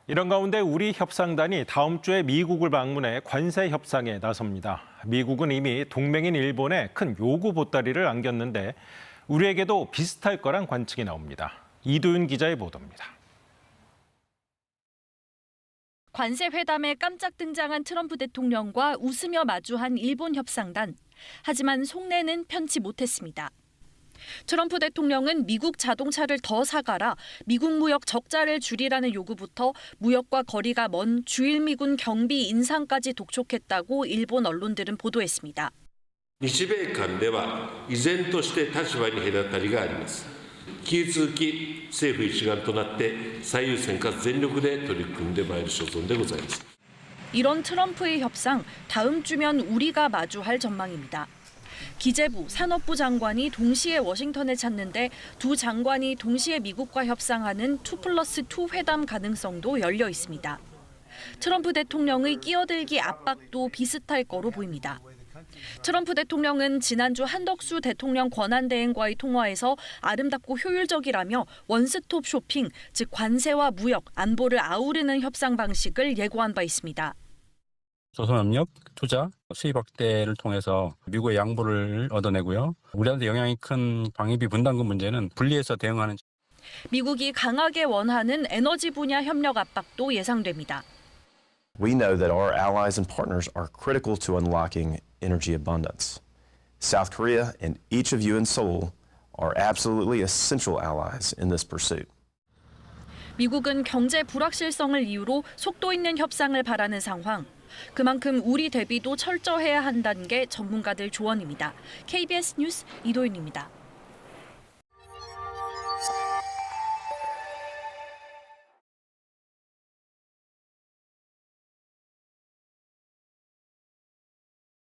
이런 가운데 우리 협상단이 다음 주에 미국을 방문해 관세 협상에 나섭니다. 미국은 이미 동맹인 일본에 큰 요구 보따리를 안겼는데 우리에게도 비슷할 거란 관측이 나옵니다. 이도윤 기자의 보도입니다. 관세 회담에 깜짝 등장한 트럼프 대통령과 웃으며 마주한 일본 협상단. 하지만 속내는 편치 못했습니다. 트럼프 대통령은 미국 자동차를 더 사가라, 미국 무역 적자를 줄이라는 요구부터 무역과 거리가 먼 주일미군 경비 인상까지 독촉했다고 일본 언론들은 보도했습니다. 日米間では依然として立場に隔たりがあります。引き続き政府一丸となって最優先かつ全力で取り組んでまいる所存でございます。 이런 트럼프의 협상, 다음 주면 우리가 마주할 전망입니다. 기재부, 산업부 장관이 동시에 워싱턴에 찾는데 두 장관이 동시에 미국과 협상하는 2+2 회담 가능성도 열려 있습니다. 트럼프 대통령의 끼어들기 압박도 비슷할 거로 보입니다. 트럼프 대통령은 지난주 한덕수 대통령 권한대행과의 통화에서 아름답고 효율적이라며 원스톱 쇼핑, 즉 관세와 무역, 안보를 아우르는 협상 방식을 예고한 바 있습니다. 조선업력, 투자, 수입 확대를 통해서 미국의 양보를 얻어내고요. 우리한테 영향이 큰 방위비 분담금 문제는 분리해서 대응하는. 미국이 강하게 원하는 에너지 분야 협력 압박도 예상됩니다. We know that our allies and partners are critical to unlocking energy abundance. South Korea and each of you in Seoul are absolutely essential allies in this pursuit. 미국은 경제 불확실성을 이유로 속도 있는 협상을 바라는 상황. 그만큼 우리 대비도 철저해야 한다는 게 전문가들 조언입니다. KBS 뉴스 이도윤입니다.